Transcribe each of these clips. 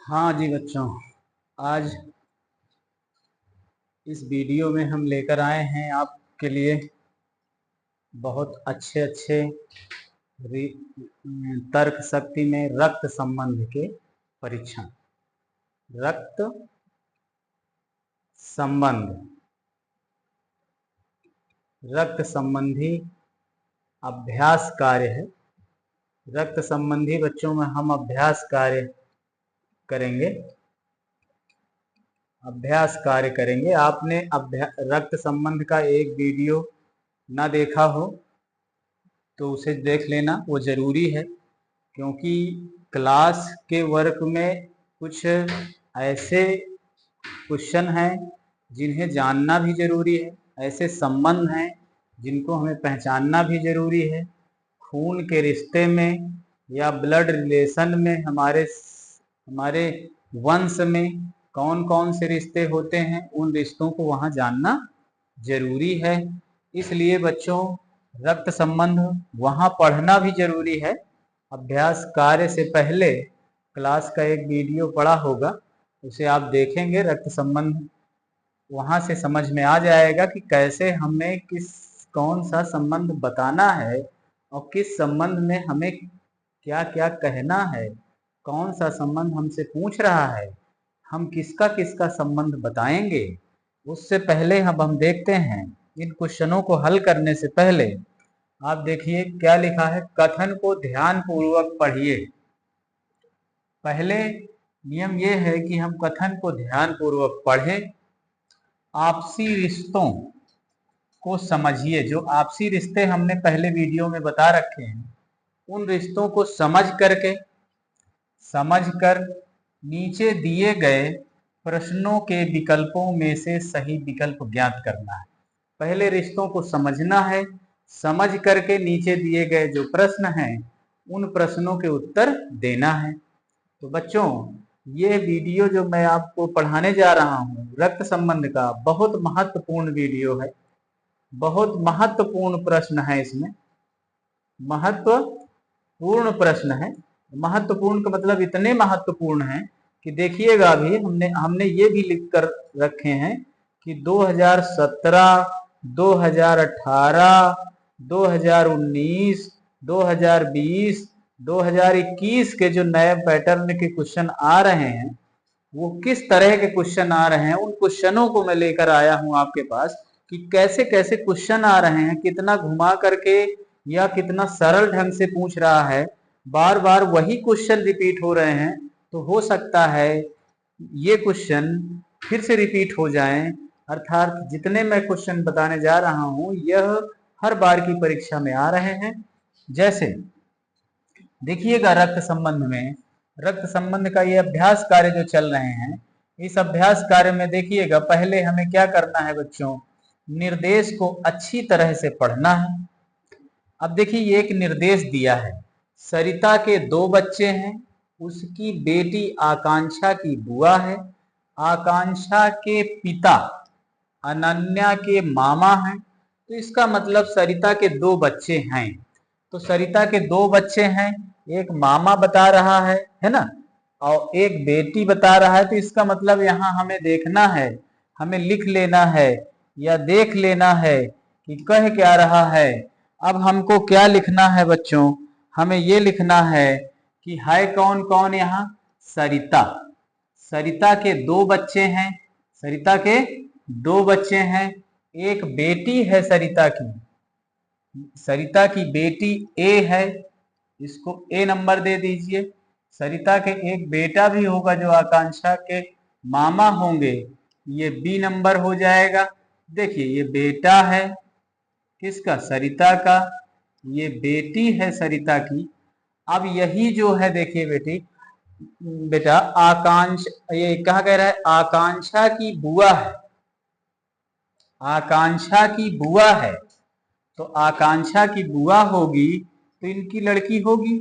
हाँ जी बच्चों, आज इस वीडियो में हम लेकर आए हैं आपके लिए बहुत अच्छे अच्छे तर्क शक्ति में रक्त संबंध के परीक्षण। रक्त संबंध, रक्त संबंधी अभ्यास कार्य है। रक्त संबंधी बच्चों में हम अभ्यास कार्य करेंगे। आपने रक्त संबंध का एक वीडियो ना देखा हो तो उसे देख लेना, वो ज़रूरी है, क्योंकि क्लास के वर्क में कुछ ऐसे क्वेश्चन हैं जिन्हें जानना भी ज़रूरी है, ऐसे संबंध हैं जिनको हमें पहचानना भी ज़रूरी है। खून के रिश्ते में या ब्लड रिलेशन में हमारे वंश में कौन कौन से रिश्ते होते हैं, उन रिश्तों को वहाँ जानना ज़रूरी है। इसलिए बच्चों, रक्त संबंध वहाँ पढ़ना भी ज़रूरी है। अभ्यास कार्य से पहले क्लास का एक वीडियो पड़ा होगा, उसे आप देखेंगे। रक्त संबंध वहाँ से समझ में आ जाएगा कि कैसे हमें कौन सा संबंध बताना है और किस संबंध में हमें क्या क्या कहना है, कौन सा संबंध हमसे पूछ रहा है, हम किसका किसका संबंध बताएंगे। उससे पहले हम देखते हैं इन क्वेश्चनों को हल करने से पहले आप देखिए क्या लिखा है। कथन को ध्यान पूर्वक पढ़िए। पहले नियम यह है कि हम कथन को ध्यान पूर्वक पढ़ें। आपसी रिश्तों को समझिए। जो आपसी रिश्ते हमने पहले वीडियो में बता रखे हैं, उन रिश्तों को समझकर नीचे दिए गए प्रश्नों के विकल्पों में से सही विकल्प ज्ञात करना है। पहले रिश्तों को समझना है, समझ करके नीचे दिए गए जो प्रश्न हैं उन प्रश्नों के उत्तर देना है। तो बच्चों, ये वीडियो जो मैं आपको पढ़ाने जा रहा हूँ रक्त संबंध का, बहुत महत्वपूर्ण वीडियो है। बहुत महत्वपूर्ण प्रश्न है इसमें, महत्वपूर्ण प्रश्न है। महत्वपूर्ण का मतलब इतने महत्वपूर्ण है कि देखिएगा, अभी हमने ये भी लिख कर रखे हैं कि 2017, 2018, 2019, 2020, 2021 के जो नए पैटर्न के क्वेश्चन आ रहे हैं, वो किस तरह के क्वेश्चन आ रहे हैं, उन क्वेश्चनों को मैं लेकर आया हूं आपके पास कि कैसे कैसे क्वेश्चन आ रहे हैं, कितना घुमा करके या कितना सरल ढंग से पूछ रहा है। बार बार वही क्वेश्चन रिपीट हो रहे हैं, तो हो सकता है ये क्वेश्चन फिर से रिपीट हो जाएं। अर्थात जितने मैं क्वेश्चन बताने जा रहा हूं यह हर बार की परीक्षा में आ रहे हैं। जैसे देखिएगा, रक्त संबंध का ये अभ्यास कार्य जो चल रहे हैं, इस अभ्यास कार्य में देखिएगा पहले हमें क्या करना है बच्चों, निर्देश को अच्छी तरह से पढ़ना है। अब देखिए, ये एक निर्देश दिया है। सरिता के 2 बच्चे हैं, उसकी बेटी आकांक्षा की बुआ है, आकांक्षा के पिता अनन्या के मामा हैं। तो इसका मतलब सरिता के 2 बच्चे हैं। तो सरिता के 2 बच्चे हैं, एक मामा बता रहा है ना, और एक बेटी बता रहा है। तो इसका मतलब यहाँ हमें देखना है, हमें लिख लेना है या देख लेना है कि कह क्या रहा है। अब हमको क्या लिखना है बच्चों, हमें ये लिखना है कि है कौन कौन यहाँ, सरिता। सरिता के 2 बच्चे हैं, सरिता के 2 बच्चे हैं, एक बेटी है सरिता की बेटी ए है, इसको ए नंबर दे दीजिए। सरिता के एक बेटा भी होगा जो आकांक्षा के मामा होंगे, ये बी नंबर हो जाएगा। देखिए, ये बेटा है किसका, सरिता का, ये बेटी है सरिता की। अब यही जो है, देखिए बेटा ये कहा कह रहा है आकांक्षा की बुआ है, आकांक्षा की बुआ है। तो आकांक्षा की बुआ होगी तो इनकी लड़की होगी,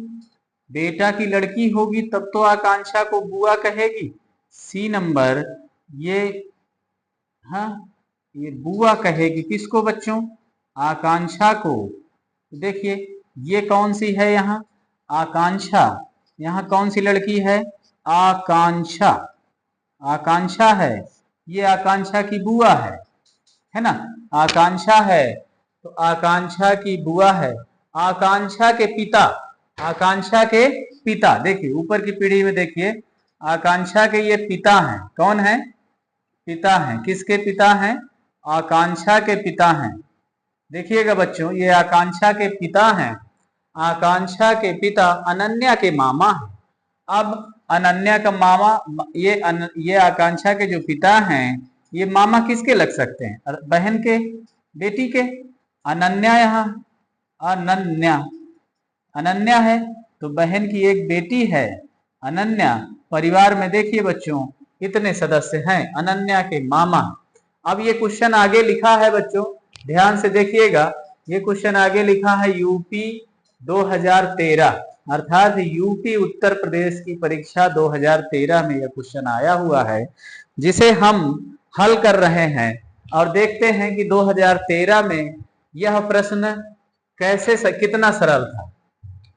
बेटा की लड़की होगी, तब तो आकांक्षा को बुआ कहेगी। सी नंबर, ये हाँ, ये बुआ कहेगी किसको बच्चों, आकांक्षा को। देखिए, ये कौन सी है यहाँ, आकांक्षा। यहाँ कौन सी लड़की है, आकांक्षा, आकांक्षा है, ये आकांक्षा की बुआ है ना, आकांक्षा है, तो आकांक्षा की बुआ है। आकांक्षा के पिता, आकांक्षा के पिता, देखिए ऊपर की पीढ़ी में देखिए, आकांक्षा के ये पिता हैं, कौन है, पिता हैं, किसके पिता हैं, आकांक्षा के पिता हैं। देखिएगा बच्चों, ये आकांक्षा के पिता हैं, आकांक्षा के पिता अनन्या के मामा हैं। अब अनन्या का मामा, ये आकांक्षा के जो पिता हैं, ये मामा किसके लग सकते हैं, बहन के, बेटी के। अनन्या, यहाँ अनन्या, अनन्या है तो बहन की एक बेटी है अनन्या। परिवार में देखिए बच्चों कितने सदस्य हैं, अनन्या के मामा। अब ये क्वेश्चन आगे लिखा है बच्चों, ध्यान से देखिएगा, ये क्वेश्चन आगे लिखा है यूपी 2013, अर्थात यूपी उत्तर प्रदेश की परीक्षा 2013 में यह क्वेश्चन आया हुआ है, जिसे हम हल कर रहे हैं और देखते हैं कि 2013 में यह प्रश्न कैसे कितना सरल था।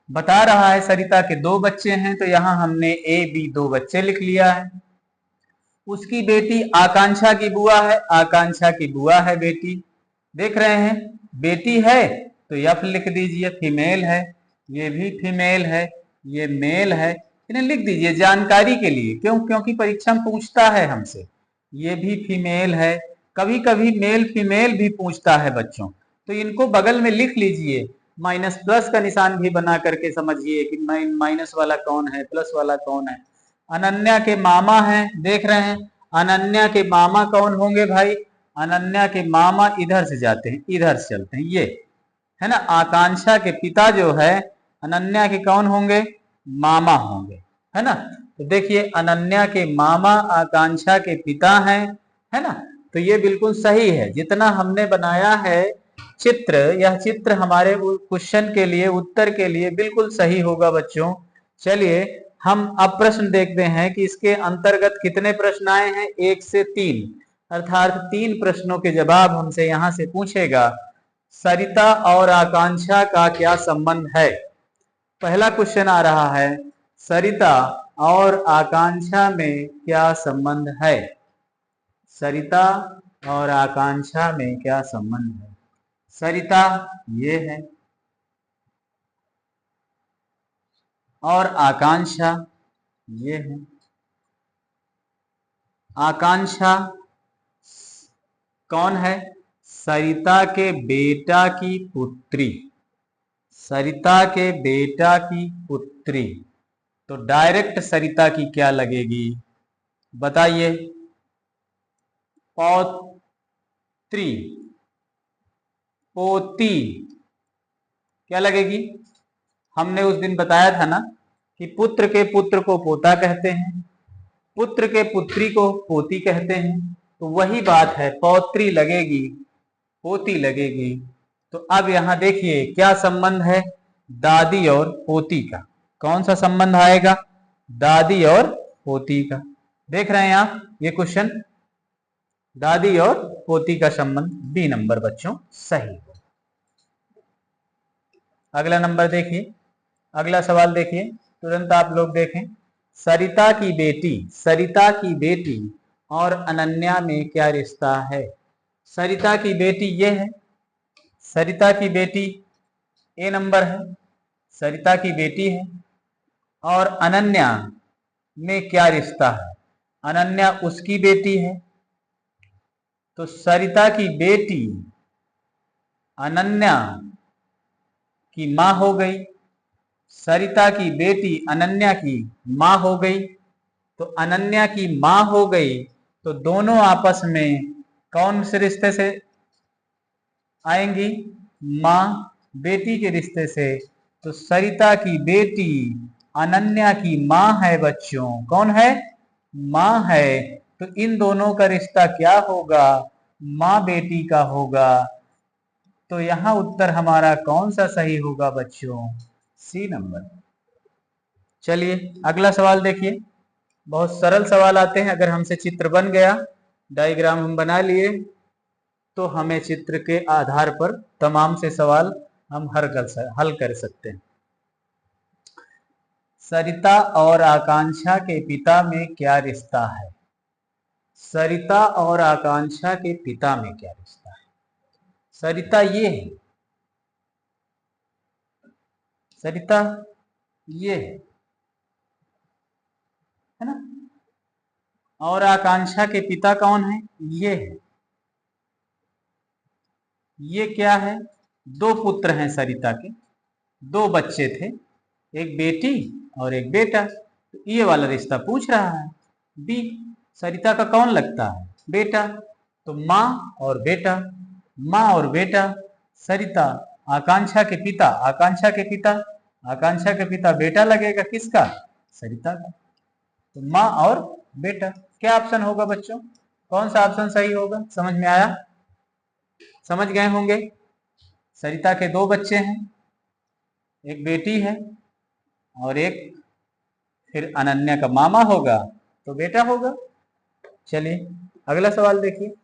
बता रहा है सरिता के 2 बच्चे हैं, तो यहां हमने ए बी 2 बच्चे लिख लिया है। उसकी बेटी आकांक्षा की बुआ है, आकांक्षा की बुआ है बेटी, देख रहे हैं, बेटी है तो एफ लिख दीजिए, फीमेल है, ये भी फीमेल है, ये मेल है, इन्हें लिख दीजिए जानकारी के लिए, क्यों, क्योंकि परीक्षा में पूछता है हमसे। ये भी फीमेल है, कभी कभी मेल फीमेल भी पूछता है बच्चों, तो इनको बगल में लिख लीजिए, माइनस प्लस का निशान भी बना करके समझिए कि माइनस वाला कौन है, प्लस वाला कौन है। अनन्या के मामा हैं, देख रहे हैं, अनन्या के मामा कौन होंगे भाई, अनन्या के मामा इधर से जाते हैं, इधर से चलते हैं, ये है ना। आकांक्षा के पिता जो है अनन्या के कौन होंगे, मामा होंगे, है ना। तो देखिए अनन्या के मामा आकांक्षा के पिता हैं, है ना। तो ये बिल्कुल सही है, जितना हमने बनाया है चित्र, यह चित्र हमारे क्वेश्चन के लिए, उत्तर के लिए बिल्कुल सही होगा बच्चों। चलिए हम अब प्रश्न देखते हैं कि इसके अंतर्गत कितने प्रश्न आए हैं, 1 से 3, अर्थात 3 प्रश्नों के जवाब हमसे यहां से पूछेगा। सरिता और आकांक्षा का क्या संबंध है। पहला क्वेश्चन आ रहा है, सरिता और आकांक्षा में क्या संबंध है, सरिता और आकांक्षा में क्या संबंध है। सरिता ये है और आकांक्षा ये है। आकांक्षा कौन है, सरिता के बेटा की पुत्री, सरिता के बेटा की पुत्री, तो डायरेक्ट सरिता की क्या लगेगी बताइए, पौत्री, पोती, क्या लगेगी। हमने उस दिन बताया था ना कि पुत्र के पुत्र को पोता कहते हैं, पुत्र के पुत्री को पोती कहते हैं, तो वही बात है, पौत्री लगेगी, पोती लगेगी। तो अब यहां देखिए क्या संबंध है, दादी और पोती का, कौन सा संबंध आएगा, दादी और पोती का। देख रहे हैं आप ये क्वेश्चन, दादी और पोती का संबंध, बी नंबर बच्चों सही। अगला नंबर देखिए, अगला सवाल देखिए, तुरंत आप लोग देखें, सरिता की बेटी, सरिता की बेटी और अनन्या में क्या रिश्ता है। सरिता की बेटी ये है, सरिता की बेटी ए नंबर है, सरिता की बेटी है, और अनन्या में क्या रिश्ता है, अनन्या उसकी बेटी है, तो सरिता की बेटी अनन्या की मां हो गई, सरिता की बेटी अनन्या की मां हो गई, तो अनन्या की मां हो गई, तो दोनों आपस में कौन से रिश्ते से आएंगी, मां बेटी के रिश्ते से, तो सरिता की बेटी अनन्या की मां है बच्चों, कौन है, मां है, तो इन दोनों का रिश्ता क्या होगा, मां बेटी का होगा। तो यहां उत्तर हमारा कौन सा सही होगा बच्चों, सी नंबर। चलिए अगला सवाल देखिए, बहुत सरल सवाल आते हैं, अगर हमसे चित्र बन गया, डायग्राम हम बना लिए, तो हमें चित्र के आधार पर तमाम से सवाल हम हल कर सकते हैं। सरिता और आकांक्षा के पिता में क्या रिश्ता है? सरिता और आकांक्षा के पिता में क्या रिश्ता है? सरिता ये है, सरिता ये है ना, और आकांक्षा के पिता कौन है? ये है। ये क्या है? दो पुत्र हैं सरिता के, दो बच्चे थे, एक बेटी और एक बेटा। तो ये वाला रिश्ता पूछ रहा है। बी, सरिता का कौन लगता है? बेटा। तो माँ और बेटा, माँ और बेटा। सरिता आकांक्षा के पिता, आकांक्षा के पिता, आकांक्षा के पिता बेटा लगेगा किसका? सरिता का। तो माँ और बेटा। क्या ऑप्शन होगा बच्चों? कौन सा ऑप्शन सही होगा? समझ में आया? समझ गए होंगे। सरिता के दो बच्चे हैं, एक बेटी है और एक फिर अनन्या का मामा होगा तो बेटा होगा। चलिए अगला सवाल देखिए।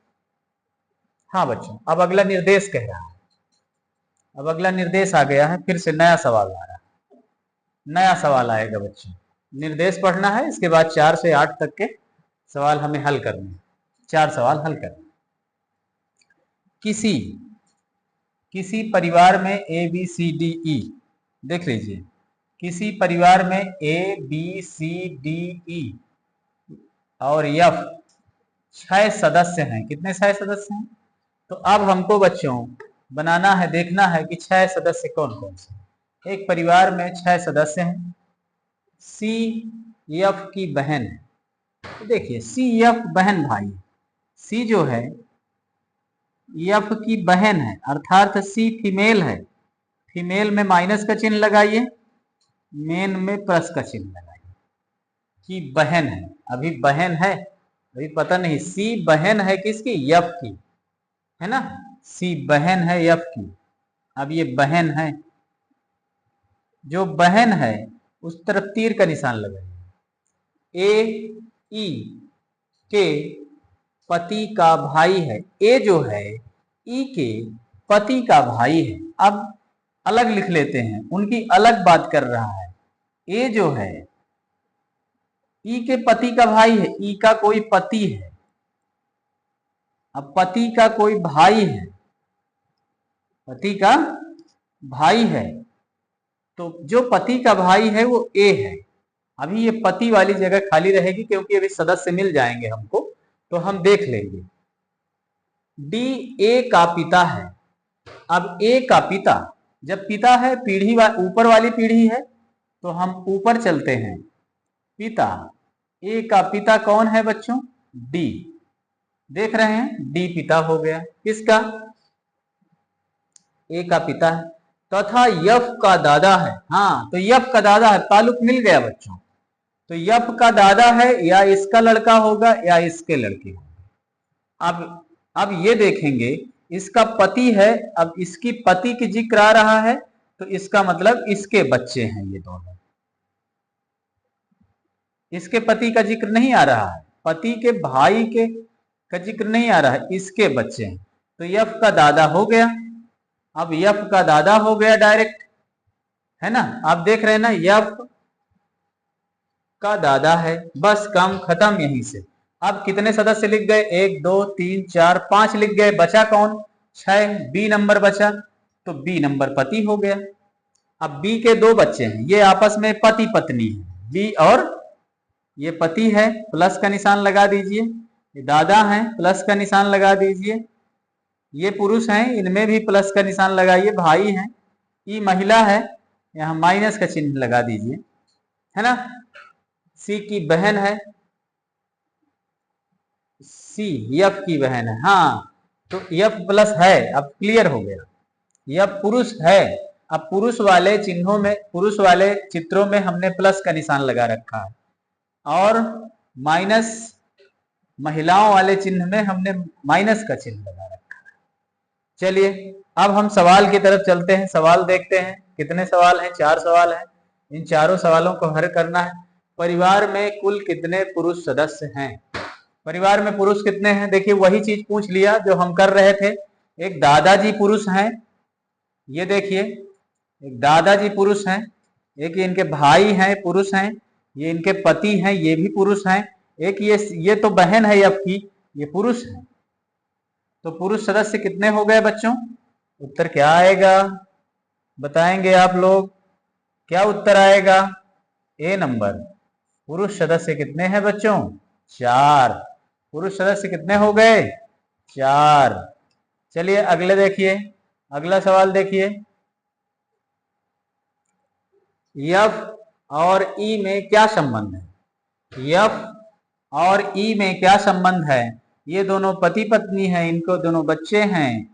हाँ बच्चों, अब अगला निर्देश कह रहा है। अब अगला निर्देश आ गया है, फिर से नया सवाल आ रहा है। नया सवाल आएगा बच्चों। निर्देश पढ़ना है, इसके बाद 4 से 8 तक के सवाल हमें हल करने हैं। 4 सवाल हल करने। किसी परिवार में A B C D E, देख लीजिए, किसी परिवार में A B C D E और एफ 6 सदस्य हैं। कितने 6 सदस्य हैं? तो अब हमको बच्चों बनाना है, देखना है कि 6 सदस्य कौन कौन से। एक परिवार में 6 सदस्य हैं। सी एफ की बहन है। तो देखिए सी एफ बहन भाई, सी जो है एफ की बहन है, अर्थात सी फीमेल है। फीमेल में माइनस का चिन्ह लगाइए, मेन में प्लस का चिन्ह लगाइए। की बहन है, अभी बहन है, अभी पता नहीं। सी बहन है किसकी? एफ की, है ना। सी बहन है एफ की। अब ये बहन है, जो बहन है उस तरफ तीर का निशान लगाइए। ए ई के पति का भाई है। ए जो है ई के पति का भाई है। अब अलग लिख लेते हैं, उनकी अलग बात कर रहा है। ए जो है ई के पति का भाई है, ई का कोई पति है। अब पति का कोई भाई है, पति का भाई है, तो जो पति का भाई है वो ए है। अभी ये पति वाली जगह खाली रहेगी क्योंकि अभी सदस्य मिल जाएंगे हमको, तो हम देख लेंगे। डी ए का पिता है। अब ए का पिता, जब पिता है पीढ़ी ऊपर वाली पीढ़ी है तो हम ऊपर चलते हैं। पिता, ए का पिता कौन है बच्चों? डी। देख रहे हैं, डी पिता हो गया किसका? ए का पिता है। तथा यफ का दादा है। हाँ, तो यफ का दादा है, ताल्लुक मिल गया बच्चों। तो यफ का दादा है, या इसका लड़का होगा या इसके लड़के होंगे। अब ये देखेंगे, इसका पति है, अब इसकी पति की जिक्र आ रहा है तो इसका मतलब इसके बच्चे हैं ये दोनों। इसके पति का जिक्र नहीं आ रहा है, पति के भाई के का जिक्र नहीं आ रहा है, इसके बच्चे हैं। तो यफ का दादा हो गया। अब यफ का दादा हो गया डायरेक्ट, है ना। आप देख रहे हैं ना, यफ का दादा है, बस काम खत्म यहीं से। अब कितने सदस्य लिख गए? 1 2 3 4 5 लिख गए, बचा कौन? 6। बी नंबर बचा, तो बी नंबर पति हो गया। अब बी के दो बच्चे हैं, ये आपस में पति पत्नी है, बी और ये पति है, प्लस का निशान लगा दीजिए। ये दादा है, प्लस का निशान लगा दीजिए। ये पुरुष हैं, इनमें भी प्लस का निशान लगाइए। भाई हैं, ये महिला है, यहाँ माइनस का चिन्ह लगा दीजिए, है ना। सी की बहन है, सी यफ की बहन है। हाँ, तो यफ प्लस है, अब क्लियर हो गया। यफ पुरुष है। अब पुरुष वाले चिन्हों में, पुरुष वाले चित्रों में हमने प्लस का निशान लगा रखा है, और माइनस महिलाओं वाले चिन्ह में हमने माइनस का चिन्ह लगा रखा है। चलिए अब हम सवाल की तरफ चलते हैं। सवाल देखते हैं, कितने सवाल हैं? 4 सवाल हैं। इन चारों सवालों को हल करना है। परिवार में कुल कितने पुरुष सदस्य हैं? परिवार में पुरुष कितने हैं? देखिए वही चीज पूछ लिया जो हम कर रहे थे। एक दादाजी पुरुष हैं, ये देखिए एक दादाजी पुरुष हैं, एक ये इनके भाई हैं, पुरुष हैं, ये इनके पति हैं, ये भी पुरुष हैं, एक ये तो बहन है आपकी, ये पुरुष है। तो पुरुष सदस्य कितने हो गए बच्चों? उत्तर क्या आएगा बताएंगे आप लोग? क्या उत्तर आएगा? ए नंबर। पुरुष सदस्य कितने हैं बच्चों? 4। पुरुष सदस्य कितने हो गए? 4। चलिए अगले देखिए, अगला सवाल देखिए। यफ और ई में क्या संबंध है? यफ और ई में क्या संबंध है? ये दोनों पति पत्नी हैं, इनको दोनों बच्चे हैं।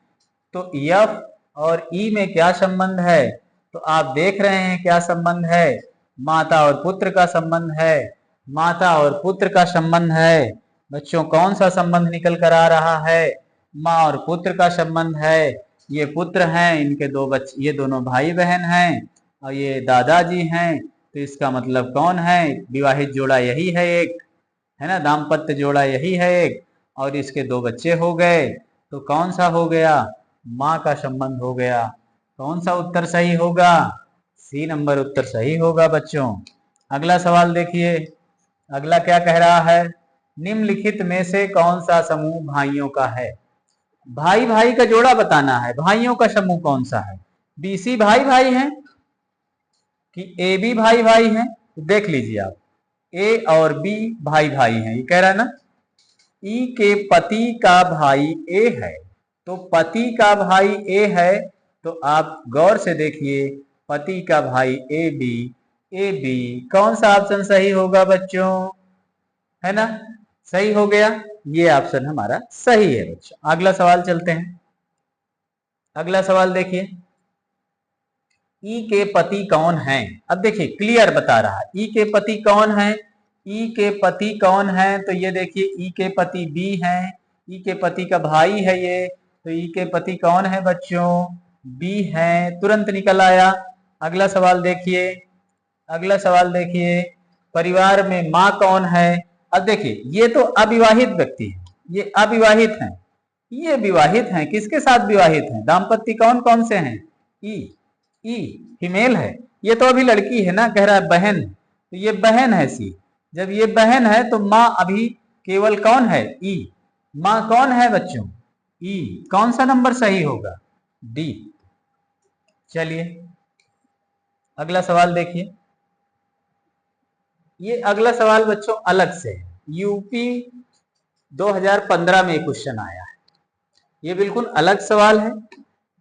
तो यफ और ई में क्या संबंध है? तो आप देख रहे हैं क्या संबंध है? माता और पुत्र का संबंध है। माता और पुत्र का संबंध है बच्चों। कौन सा संबंध निकल कर आ रहा है? माँ और पुत्र का संबंध है। ये पुत्र हैं, इनके 2 बच्चे, ये दोनों भाई बहन हैं, और ये दादाजी हैं। तो इसका मतलब कौन है? विवाहित जोड़ा यही है एक, है ना, दाम्पत्य जोड़ा यही है एक, और इसके 2 बच्चे हो गए। तो कौन सा हो गया? माँ का संबंध हो गया। कौन सा उत्तर सही होगा? सी नंबर उत्तर सही होगा बच्चों। अगला सवाल देखिए, अगला क्या कह रहा है? निम्नलिखित में से कौन सा समूह भाइयों का है? भाई भाई का जोड़ा बताना है। भाइयों का समूह कौन सा है? बीसी भाई भाई हैं कि ए बी भाई भाई हैं? तो देख लीजिए आप, ए और बी भाई भाई हैं, ये कह रहा है ना। ई के पति का भाई ए है, तो पति का भाई ए है, तो आप गौर से देखिए, पति का भाई ए बी, ए बी कौन सा ऑप्शन सही होगा बच्चों? है ना, सही हो गया, ये ऑप्शन हमारा सही है बच्चों। अगला सवाल चलते हैं। अगला सवाल देखिए, ई के पति कौन हैं? अब देखिए क्लियर बता रहा है, ई के पति कौन हैं। ई के पति कौन है? तो ये देखिए, ई के पति बी हैं, ई के पति का भाई है ये, तो ई के पति कौन है बच्चों? बी हैं, तुरंत निकल आया। अगला सवाल देखिए, अगला सवाल देखिए, परिवार में माँ कौन है? अब देखिए, ये तो अविवाहित व्यक्ति है, ये अविवाहित हैं, ये विवाहित हैं। किसके साथ विवाहित हैं? दाम्पत्य कौन कौन से हैं? ई फीमेल है, ये तो अभी लड़की है ना, कह रहा है बहन, तो ये बहन है सी। जब ये बहन है तो माँ अभी केवल कौन है? ई। माँ कौन है बच्चों? ई। कौन सा नंबर सही होगा? डी। चलिए अगला सवाल देखिए, ये अगला सवाल बच्चों अलग से है, यूपी 2015 में क्वेश्चन आया है, ये बिल्कुल अलग सवाल है,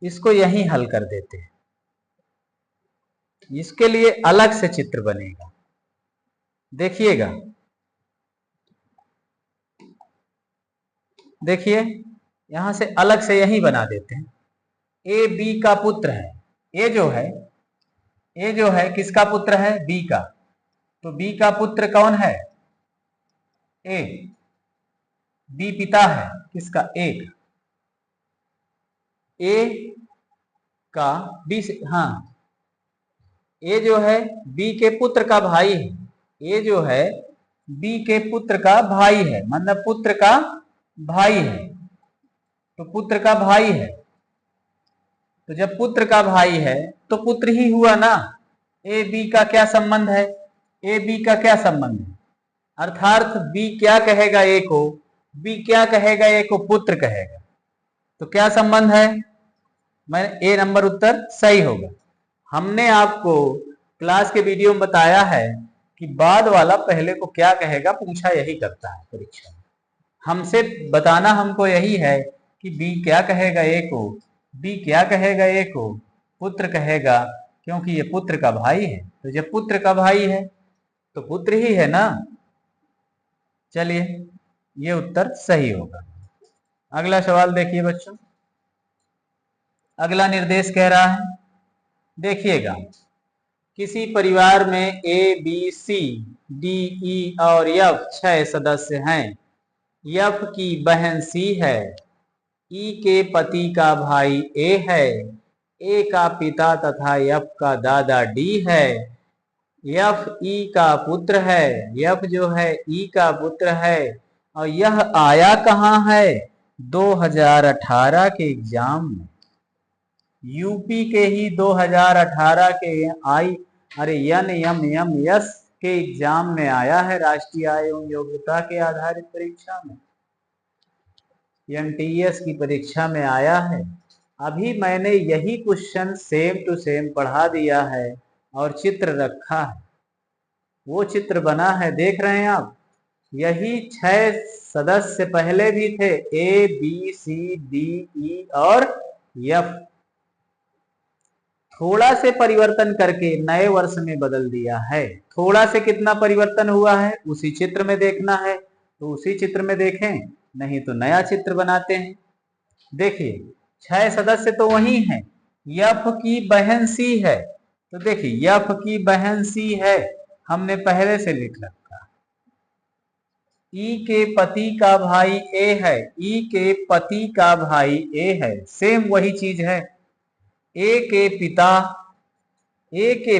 इसको यहीं हल कर देते हैं। इसके लिए अलग से चित्र बनेगा, देखिएगा। देखिए यहां से अलग से यहीं बना देते हैं। ए बी का पुत्र है, ए जो है किसका पुत्र है? बी का। तो बी का पुत्र कौन है? ए। बी पिता है किसका? ए का। ए का बी से, हाँ, ए जो है बी के पुत्र का भाई है। ए जो है बी के पुत्र का भाई है, मतलब पुत्र का भाई है, तो पुत्र का भाई है। तो जब पुत्र का भाई है तो पुत्र ही हुआ ना। ए बी का क्या संबंध है? ए बी का क्या संबंध है? अर्थात बी क्या कहेगा ए को? बी क्या कहेगा ए को? पुत्र कहेगा। तो क्या संबंध है? मैं ए नंबर उत्तर सही होगा। हमने आपको क्लास के वीडियो में बताया है कि बाद वाला पहले को क्या कहेगा पूछा यही करता है परीक्षा में। हमसे बताना हमको यही है कि बी क्या कहेगा ए को, बी क्या कहेगा ए को? पुत्र कहेगा, क्योंकि ये पुत्र का भाई है। तो जब पुत्र का भाई है तो पुत्र ही है ना। चलिए ये उत्तर सही होगा। अगला सवाल देखिए बच्चों, अगला निर्देश कह रहा है, देखिएगा, किसी परिवार में A B C D E और एफ 6 सदस्य हैं। एफ की बहन सी है, ई के पति का भाई ए है, ए का पिता तथा एफ का दादा डी है, एफ ई का पुत्र है, एफ जो है ई का पुत्र है, और यह आया कहाँ है? 2018 के एग्जाम में, यूपी के ही 2018 के अरे यन यम यम यस के एग्जाम में आया है, राष्ट्रीय आय एवं योग्यता के आधारित परीक्षा में, एनटीएस की परीक्षा में आया है। अभी मैंने यही क्वेश्चन सेम टू सेम पढ़ा दिया है और चित्र रखा है, वो चित्र बना है, देख रहे हैं आप। यही 6 सदस्य पहले भी थे, A B C D E और एफ। थोड़ा से परिवर्तन करके नए वर्ष में बदल दिया है। थोड़ा से कितना परिवर्तन हुआ है उसी चित्र में देखना है, तो उसी चित्र में देखें, नहीं तो नया चित्र बनाते हैं। देखिए 6 सदस्य तो वही हैं, यफ की बहन सी है, तो देखिए यफ की बहन सी है, हमने पहले से लिख रखा। ई के पति का भाई ए है, ई के पति का भाई ए है, सेम वही चीज है। ए के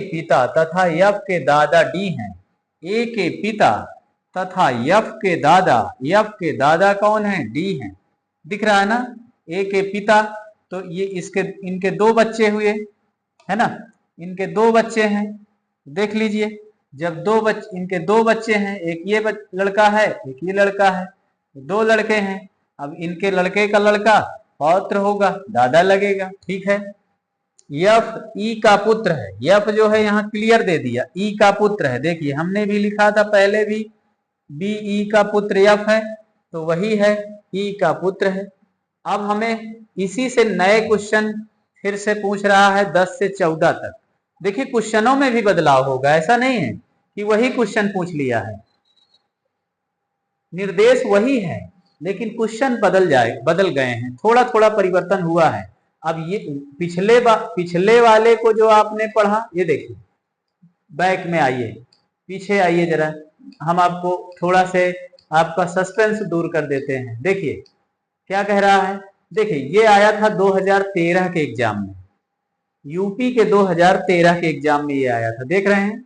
पिता तथा यफ के दादा डी हैं। ए के पिता तथा यफ के दादा कौन है? डी हैं। दिख रहा है ना, ए के पिता, तो ये इनके 2 बच्चे हुए, है ना, इनके 2 बच्चे हैं। देख लीजिए, जब इनके 2 बच्चे हैं, एक ये लड़का है, एक ये लड़का है, 2 लड़के हैं। अब इनके लड़के का लड़का पौत्र होगा, दादा लगेगा, ठीक है। यफ ई का पुत्र है, यफ जो है यहाँ क्लियर दे दिया, ई का पुत्र है। देखिए हमने भी लिखा था पहले भी, बी ई का पुत्र यफ है, तो वही है, ई का पुत्र है। अब हमें इसी से नए क्वेश्चन फिर से पूछ रहा है 10 से 14 तक। देखिए क्वेश्चनों में भी बदलाव होगा, ऐसा नहीं है कि वही क्वेश्चन पूछ लिया है, निर्देश वही है लेकिन क्वेश्चन बदल गए हैं, थोड़ा थोड़ा परिवर्तन हुआ है। अब ये पिछले वाले को जो आपने पढ़ा, ये देखिए, बैक में आइए, पीछे आइए जरा, हम आपको थोड़ा से आपका सस्पेंस दूर कर देते हैं। देखिए क्या कह रहा है, देखिए ये आया था 2013 के एग्जाम में, यूपी के 2013 के एग्जाम में ये आया था, देख रहे हैं।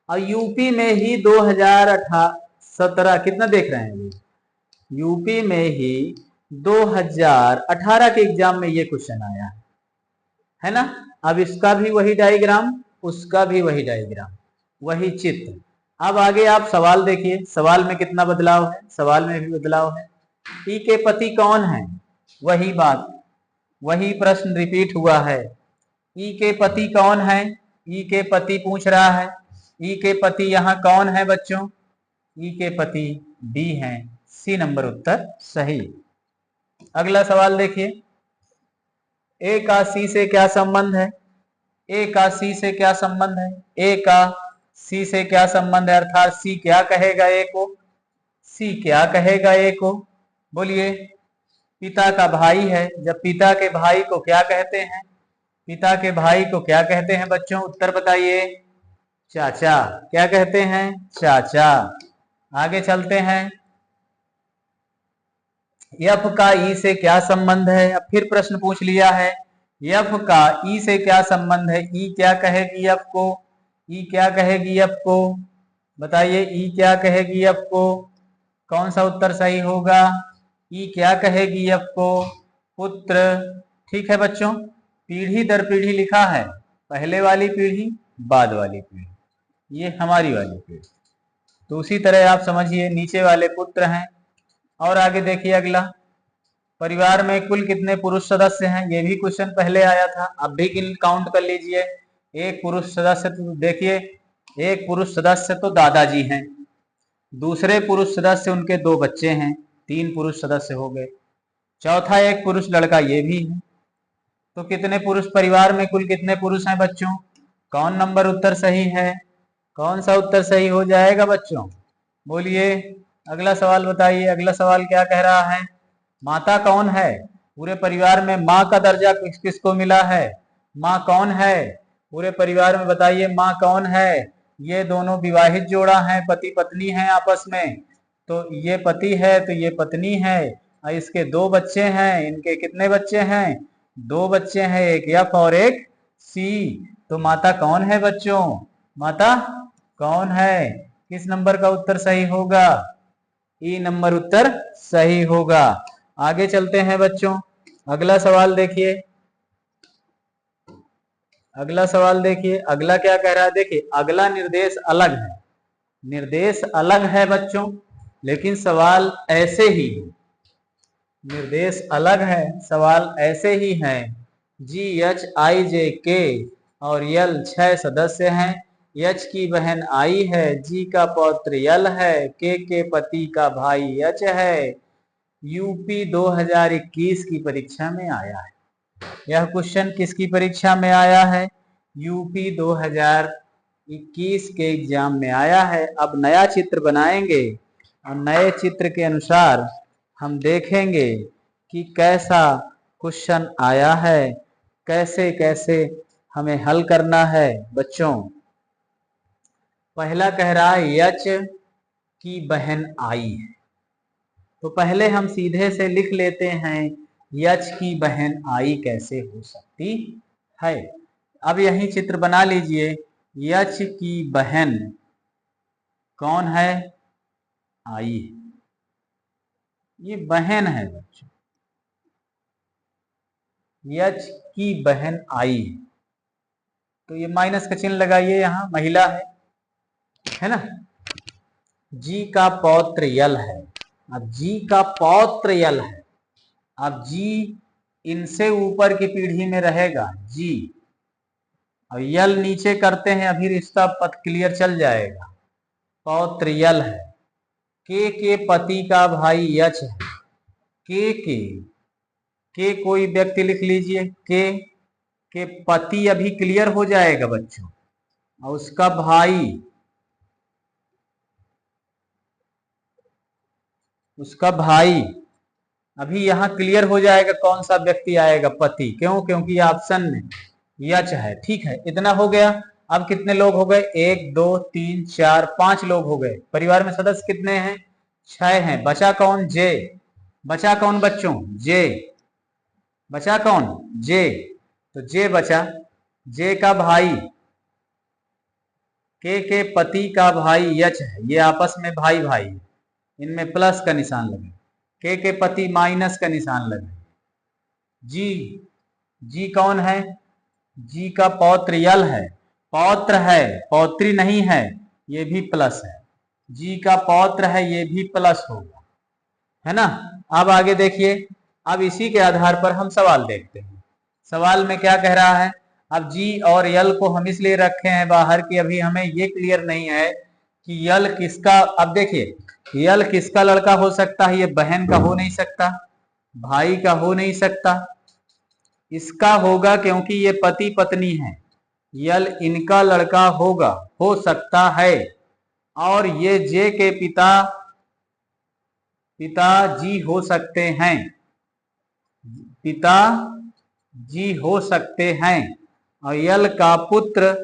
और यूपी में ही 2017 कितना देख रहे हैं, यूपी में ही 2018 के एग्जाम में ये क्वेश्चन आया है ना। अब इसका भी वही डायग्राम, उसका भी वही डायग्राम, वही चित्र। अब आगे आप सवाल देखिए, सवाल में कितना बदलाव है, सवाल में भी बदलाव है। ई के पति कौन है, वही बात, वही प्रश्न रिपीट हुआ है। ई के पति कौन है, ई के पति पूछ रहा है, ई के पति यहाँ कौन है बच्चों, ई के पति डी हैं, सी नंबर उत्तर सही। अगला सवाल देखिए, ए का सी से क्या संबंध है, ए का सी से क्या संबंध है, ए का सी से क्या संबंध है, अर्थात सी क्या कहेगा ए को, सी क्या कहेगा ए को, बोलिए। पिता का भाई है, जब पिता के भाई को क्या कहते हैं, पिता के भाई को क्या कहते हैं बच्चों, उत्तर बताइए, चाचा। क्या कहते हैं, चाचा। आगे चलते हैं, यफ का ई से क्या संबंध है, अब फिर प्रश्न पूछ लिया है, यफ का ई से क्या संबंध है, ई क्या कहेगी यफ को, ई क्या कहेगी यफ को, बताइए, ई क्या कहेगी यफ को, कौन सा उत्तर सही होगा, ई क्या कहेगी यफ को, पुत्र। ठीक है बच्चों, पीढ़ी दर पीढ़ी लिखा है, पहले वाली पीढ़ी बाद वाली पीढ़ी, ये हमारी वाली पीढ़ी, तो उसी तरह आप समझिए नीचे वाले पुत्र हैं। और आगे देखिए अगला, परिवार में कुल कितने पुरुष सदस्य हैं, ये भी क्वेश्चन पहले आया था, अब भी काउंट कर लीजिए। एक पुरुष सदस्य, तो देखिए एक पुरुष सदस्य तो दादाजी हैं, दूसरे पुरुष सदस्य उनके 2 बच्चे हैं, 3 पुरुष सदस्य हो गए, चौथा एक पुरुष लड़का ये भी है, तो कितने पुरुष, परिवार में कुल कितने पुरुष हैं बच्चों, कौन नंबर उत्तर सही है, कौन सा उत्तर सही हो जाएगा बच्चों, बोलिए। अगला सवाल बताइए, अगला सवाल क्या कह रहा है, माता कौन है, पूरे परिवार में माँ का दर्जा किसको मिला है, माँ कौन है पूरे परिवार में, बताइए माँ कौन है। ये दोनों विवाहित जोड़ा है, पति पत्नी है आपस में, तो ये पति है तो ये पत्नी है, और इसके 2 बच्चे हैं, इनके कितने बच्चे हैं, 2 बच्चे हैं, एक यफ और एक सी, तो माता कौन है बच्चों, माता कौन है, किस नंबर का उत्तर सही होगा, ई नंबर उत्तर सही होगा। आगे चलते हैं बच्चों, अगला सवाल देखिए, अगला सवाल देखिए, अगला क्या कह रहा है। देखिए अगला निर्देश अलग है, निर्देश अलग है बच्चों, लेकिन सवाल ऐसे ही है। निर्देश अलग है, सवाल ऐसे ही है। जी एच आई जे के और यल 6 सदस्य हैं। यच की बहन आई है, जी का पौत्र यल है, के पति का भाई यच है। यूपी 2021 की परीक्षा में आया है। यह क्वेश्चन किसकी परीक्षा में आया है? यूपी 2021 के एग्जाम में आया है। अब नया चित्र बनाएंगे और नए चित्र के अनुसार हम देखेंगे कि कैसा क्वेश्चन आया है, कैसे कैसे हमें हल करना है बच्चों। पहला कह रहा है यच की बहन आई है, तो पहले हम सीधे से लिख लेते हैं यच की बहन आई कैसे हो सकती है। अब यही चित्र बना लीजिए। यच की बहन कौन है? आई है, ये बहन है बच्चों। यच की बहन आई है, तो ये माइनस का चिन्ह लगाइए, यहां महिला है ना। जी का पौत्र यल है, अब जी का पौत्र यल है, अब जी इनसे ऊपर की पीढ़ी में रहेगा जी, और यल नीचे करते हैं, अभी रिश्ता पथ क्लियर चल जाएगा। पौत्र यल है, के पति का भाई यच है। के कोई व्यक्ति लिख लीजिए, के पति अभी क्लियर हो जाएगा बच्चों, और उसका भाई, उसका भाई अभी यहां क्लियर हो जाएगा कौन सा व्यक्ति आएगा, पति। क्यों? क्योंकि ऑप्शन में यच है। ठीक है, इतना हो गया। अब कितने लोग हो गए? 1 2 3 4 5 लोग हो गए। परिवार में सदस्य कितने हैं? 6 हैं। बचा कौन? जे। बचा कौन बच्चों? जे। बचा कौन? जे। तो जे बचा, जे का भाई, के पति का भाई यच है, ये आपस में भाई भाई, इनमें प्लस का निशान लगे। के पति माइनस का निशान लगे। जी, जी कौन है? जी का पौत्र यल है, पौत्र है, पौत्री नहीं है, ये भी प्लस है। जी का पौत्र है, ये भी प्लस होगा, है ना। अब आगे देखिए, अब इसी के आधार पर हम सवाल देखते हैं। सवाल में क्या कह रहा है? अब जी और यल को हम इसलिए रखे हैं बाहर कि अभी हमें ये क्लियर नहीं है कि यल किसका। अब देखिए यल किसका लड़का हो सकता है? ये बहन का हो नहीं सकता, भाई का हो नहीं सकता, इसका होगा क्योंकि ये पति पत्नी है। यल इनका लड़का होगा, हो सकता है। और ये जे के पिताजी हो सकते हैं, पिता जी हो सकते हैं। और यल का पुत्र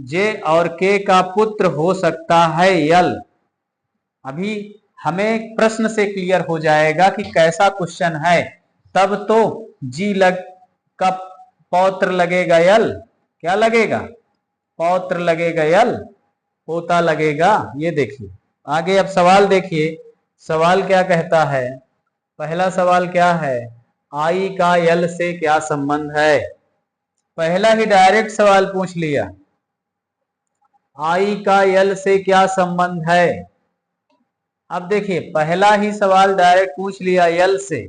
जे और के का पुत्र हो सकता है यल। अभी हमें प्रश्न से क्लियर हो जाएगा कि कैसा क्वेश्चन है, तब तो जी का पौत्र लगेगा यल। क्या लगेगा? पौत्र लगेगा यल, पोता लगेगा। ये देखिए आगे। अब सवाल देखिए, सवाल क्या कहता है। पहला सवाल क्या है? आई का यल से क्या संबंध है? पहला ही डायरेक्ट सवाल पूछ लिया, आई का यल से क्या संबंध है। अब देखिए पहला ही सवाल डायरेक्ट पूछ लिया यल से।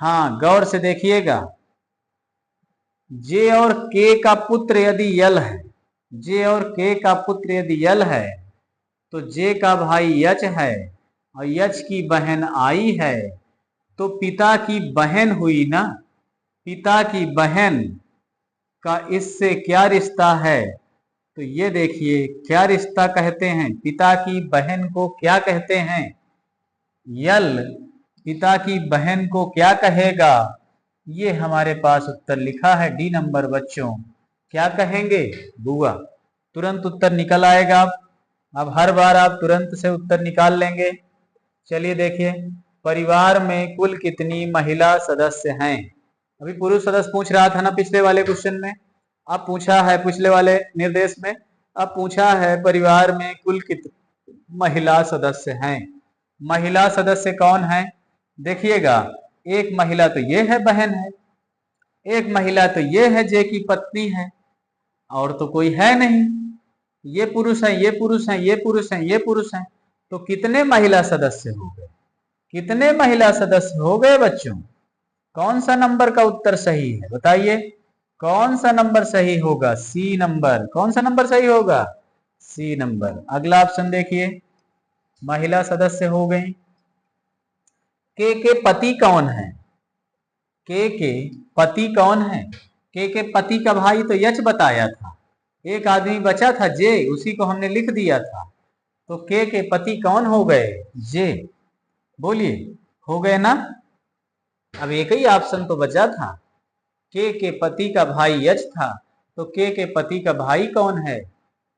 हाँ गौर से देखिएगा, जे और के का पुत्र यदि यल है, जे और के का पुत्र यदि यल है, तो जे का भाई यच है और यच की बहन आई है, तो पिता की बहन हुई ना। पिता की बहन का इससे क्या रिश्ता है? तो ये देखिए क्या रिश्ता कहते हैं, पिता की बहन को क्या कहते हैं? यल पिता की बहन को क्या कहेगा? ये हमारे पास उत्तर लिखा है डी नंबर बच्चों। क्या कहेंगे? बुआ। तुरंत उत्तर निकल आएगा। अब हर बार आप तुरंत से उत्तर निकाल लेंगे। चलिए देखिए, परिवार में कुल कितनी महिला सदस्य हैं? अभी पुरुष सदस्य पूछ रहा था ना पिछले वाले क्वेश्चन में, अब पूछा है पिछले वाले निर्देश में, अब पूछा है परिवार में कुल कितनी महिला सदस्य हैं। महिला सदस्य कौन है? देखिएगा, एक महिला तो ये है, बहन है, एक महिला तो ये है जे की पत्नी है, और तो कोई है नहीं। ये पुरुष है, ये पुरुष है, ये पुरुष है, ये पुरुष है, तो कितने महिला सदस्य हो गए? कितने महिला सदस्य हो गए बच्चों? कौन सा नंबर का उत्तर सही है बताइए? कौन सा नंबर सही होगा? C number. कौन सा नंबर सही होगा? C number. अगला ऑप्शन देखिए, महिला सदस्य हो गई। के पति कौन है? के पति कौन है? के पति का भाई तो यच बताया था। एक आदमी बचा था जे, उसी को हमने लिख दिया था। तो के पति कौन हो गए? जे। बोलिए, हो गए ना? अब एक ही ऑप्शन तो बचा था। के पति का भाई यच था, तो के पति का भाई कौन है?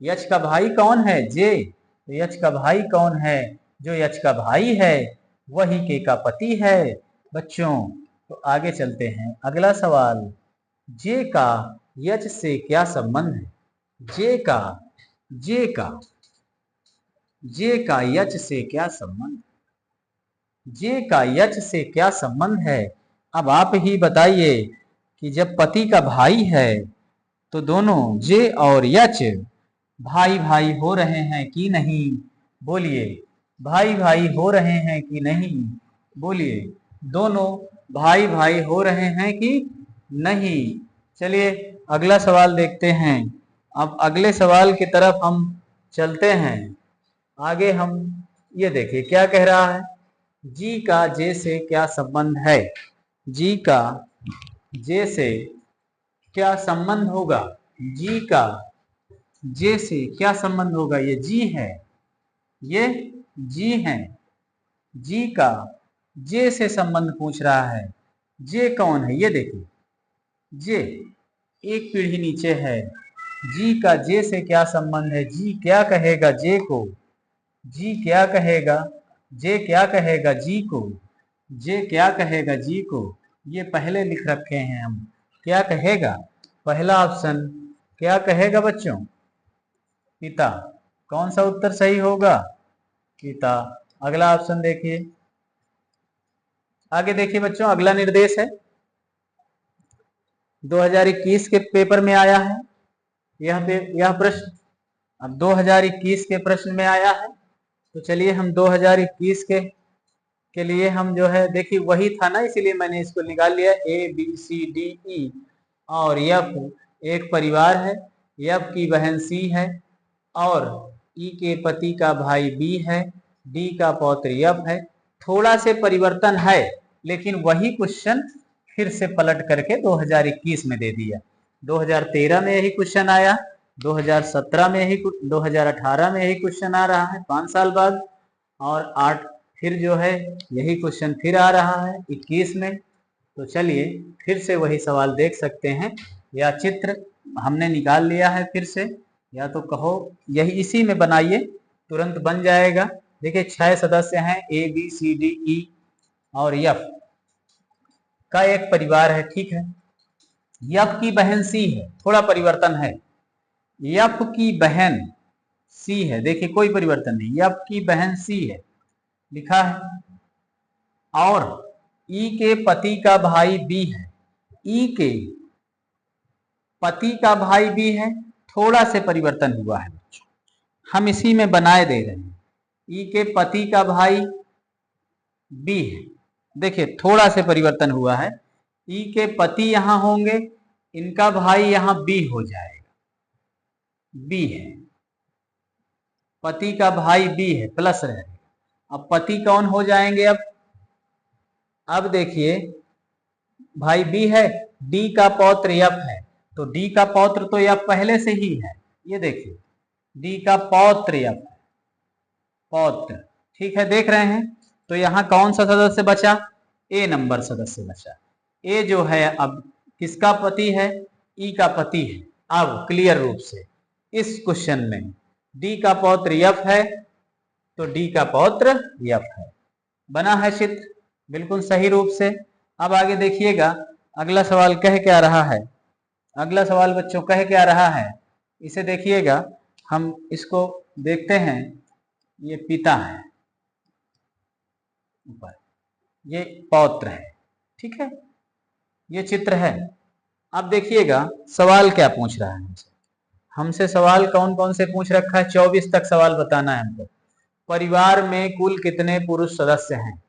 यच का भाई कौन है? जे। तो यच का भाई कौन है? जो यच का भाई है वही के का पति है बच्चों। तो आगे चलते हैं, अगला सवाल। जे का यच से क्या संबंध है? जे का यच से क्या संबंध? जे का यच से क्या संबंध है? अब आप ही बताइए कि जब पति का भाई है तो दोनों जे और यच भाई भाई हो रहे हैं कि नहीं? बोलिए, भाई भाई हो रहे हैं कि नहीं? बोलिए, दोनों भाई भाई हो रहे हैं कि नहीं? चलिए अगला सवाल देखते हैं। अब अगले सवाल की तरफ हम चलते हैं। आगे हम ये देखिए क्या कह रहा है। जी का जे से क्या संबंध है? जी का जे से क्या संबंध होगा? जी का जे से क्या संबंध होगा? ये जी है, ये जी है। जी का जे से संबंध पूछ रहा है। जे कौन है? ये देखिए, जे एक पीढ़ी नीचे है। जी का जे से क्या संबंध है? जी क्या कहेगा जे को? जी क्या कहेगा? जे क्या कहेगा जी को? जे क्या कहेगा जी को? ये पहले लिख रखे हैं हम। क्या कहेगा? पहला ऑप्शन क्या कहेगा बच्चों? पिता। कौन सा उत्तर सही होगा? पिता। अगला ऑप्शन देखिए। आगे देखिए बच्चों, अगला निर्देश है, 2021 के पेपर में आया है यह प्रश्न। अब 2021 के प्रश्न में आया है, तो चलिए हम 2021 के लिए हम जो है, देखिए वही था ना, इसीलिए मैंने इसको निकाल लिया। A B C D E और यफ एक परिवार है। यफ की बहन सी है, और ई के पति का भाई बी है। डी का पौत्र यफ है। थोड़ा से परिवर्तन है, लेकिन वही क्वेश्चन फिर से पलट करके 2021 में दे दिया। 2013 में यही क्वेश्चन आया, 2017 में यही, 2018 में यही क्वेश्चन आ रहा है 5 साल बाद, और 8 फिर जो है यही क्वेश्चन फिर आ रहा है 21 में। तो चलिए फिर से वही सवाल देख सकते हैं, या चित्र हमने निकाल लिया है फिर से, या तो कहो यही इसी में बनाइए, तुरंत बन जाएगा। देखिए 6 सदस्य हैं, A B C D E और यफ का एक परिवार है, ठीक है। यफ की बहन सी है, थोड़ा परिवर्तन है। यफ की बहन सी है, देखिए कोई परिवर्तन नहीं, यफ की बहन सी है लिखा है। और ई के पति का भाई बी है। ई के पति का भाई बी है, थोड़ा से परिवर्तन हुआ है बच्चों, हम इसी में बनाए दे रहे हैं। ई के पति का भाई बी है, देखिए थोड़ा से परिवर्तन हुआ है। ई के पति यहां होंगे, इनका भाई यहां बी हो जाएगा, बी है, पति का भाई बी है, प्लस रहेगा। अब पति कौन हो जाएंगे? अब देखिए भाई बी है, डी का पौत्र यफ है, तो डी का पौत्र तो यफ पहले से ही है। ये देखिए डी का पौत्र यफ है, पौत्र, ठीक है, देख रहे हैं। तो यहां कौन सा सदस्य बचा? ए नंबर सदस्य बचा। ए जो है अब किसका पति है? ई का पति है। अब क्लियर रूप से इस क्वेश्चन में डी का पौत्र यफ है, तो डी का पौत्र यफ है। बना है चित्र बिल्कुल सही रूप से। अब आगे देखिएगा, अगला सवाल कह क्या रहा है। अगला सवाल बच्चों कह क्या रहा है, इसे देखिएगा, हम इसको देखते हैं। ये पिता है ऊपर, ये पौत्र है, ठीक है, ये चित्र है। अब देखिएगा सवाल क्या पूछ रहा है हमसे। हमसे सवाल कौन कौन से पूछ रखा है, 24 तक सवाल बताना है हमको। परिवार में कुल कितने पुरुष सदस्य हैं?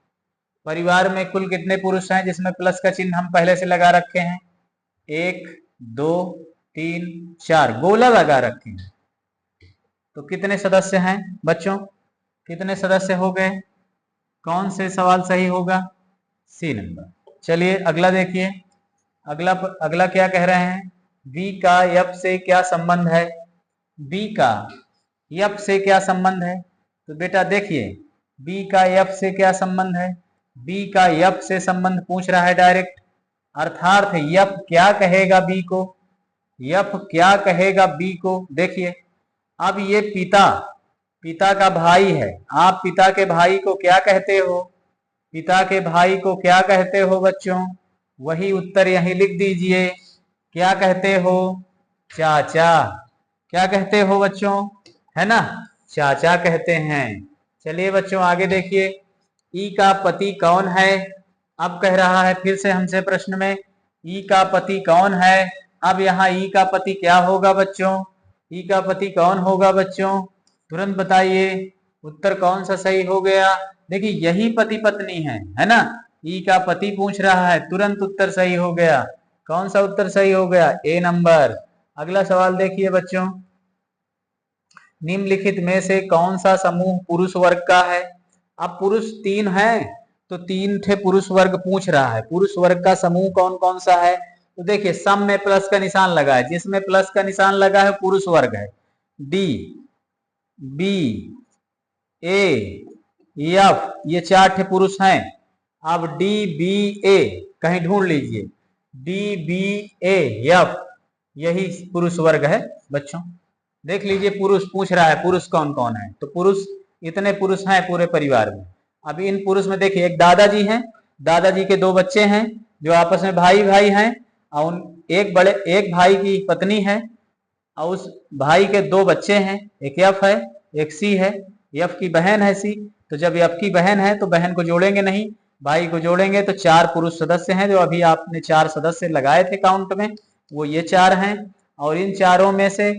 परिवार में कुल कितने पुरुष हैं, जिसमें प्लस का चिन्ह हम पहले से लगा रखे हैं। 1 2 3 4 गोला लगा रखे हैं। तो कितने सदस्य हैं बच्चों, कितने सदस्य हो गए? कौन से सवाल सही होगा? C number. चलिए अगला देखिए। अगला क्या कह रहे हैं? बी का एफ से क्या संबंध है? बी का एफ से क्या संबंध है? तो बेटा देखिए, बी का एफ से क्या संबंध है? बी का एफ से संबंध पूछ रहा है डायरेक्ट, अर्थात एफ क्या कहेगा बी को? एफ क्या कहेगा बी को? देखिए, अब ये पिता का भाई है। आप पिता के भाई को क्या कहते हो? पिता के भाई को क्या कहते हो बच्चों? वही उत्तर यहीं लिख दीजिए। क्या कहते हो? चाचा। क्या कहते हो बच्चों? है ना, चाचा कहते हैं। चलिए बच्चों आगे देखिए। ई का पति कौन है? अब कह रहा है फिर से हमसे प्रश्न में, ई का पति कौन है? अब यहाँ ई का पति क्या होगा बच्चों? ई का पति कौन होगा बच्चों? तुरंत बताइए, उत्तर कौन सा सही हो गया? देखिए यही पति पत्नी है ना। ई का पति पूछ रहा है, तुरंत उत्तर सही हो गया। कौन सा उत्तर सही हो गया? ए नंबर। अगला सवाल देखिए बच्चों, निम्नलिखित में से कौन सा समूह पुरुष वर्ग का है? अब पुरुष 3 है तो 3 ठे पुरुष वर्ग पूछ रहा है। पुरुष वर्ग का समूह कौन कौन सा है? तो देखिए सम में प्लस का निशान लगा है, जिसमें प्लस का निशान लगा है पुरुष वर्ग है। डी बी ए एफ, ये 4 ठे पुरुष हैं। अब डी बी ए कहीं ढूंढ लीजिए, डी बी ए एफ, यही पुरुष वर्ग है बच्चों। देख लीजिए, पुरुष पूछ रहा है, पुरुष कौन कौन है? तो पुरुष इतने पुरुष हैं पूरे परिवार में। अब इन पुरुष में देखिए, एक दादाजी हैं, दादाजी के 2 बच्चे हैं जो आपस में भाई भाई हैं, और एक भाई की पत्नी है, और उस भाई के 2 बच्चे हैं, एक एफ है एक सी है। एफ की बहन है सी, तो जब एफ की बहन है तो बहन को जोड़ेंगे नहीं, भाई को जोड़ेंगे, तो 4 पुरुष सदस्य हैं। जो अभी आपने 4 सदस्य लगाए थे काउंट में, वो ये 4 हैं। और इन चारों में से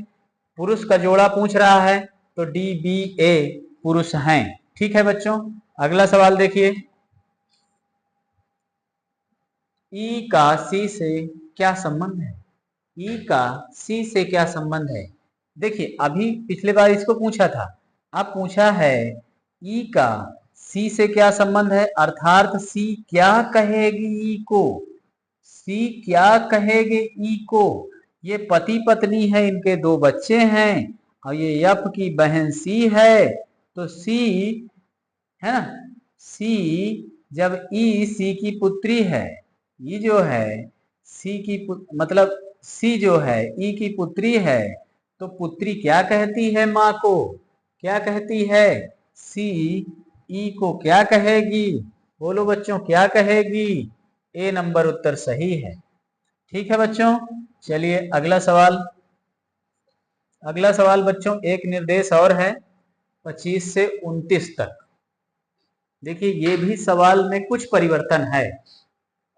पुरुष का जोड़ा पूछ रहा है, तो डी बी ए पुरुष हैं। ठीक है बच्चों, अगला सवाल देखिए। ई का सी से क्या संबंध है? ई का सी से क्या संबंध है? देखिए अभी पिछले बार इसको पूछा था, अब पूछा है ई का सी से क्या संबंध है, अर्थात सी क्या कहेगी ई को? सी क्या कहेगी ई को? ये पति पत्नी है, इनके 2 बच्चे हैं, और ये एफ की बहन सी है। तो सी है ना, सी जब ई सी की पुत्री है, ई जो है सी की मतलब सी जो है ई की पुत्री है, तो पुत्री क्या कहती है माँ को? क्या कहती है? सी ई को क्या कहेगी? बोलो बच्चों, क्या कहेगी? ए नंबर उत्तर सही है। ठीक है बच्चों, चलिए अगला सवाल। अगला सवाल बच्चों एक निर्देश और है 25 से 29 तक। देखिए ये भी सवाल में कुछ परिवर्तन है,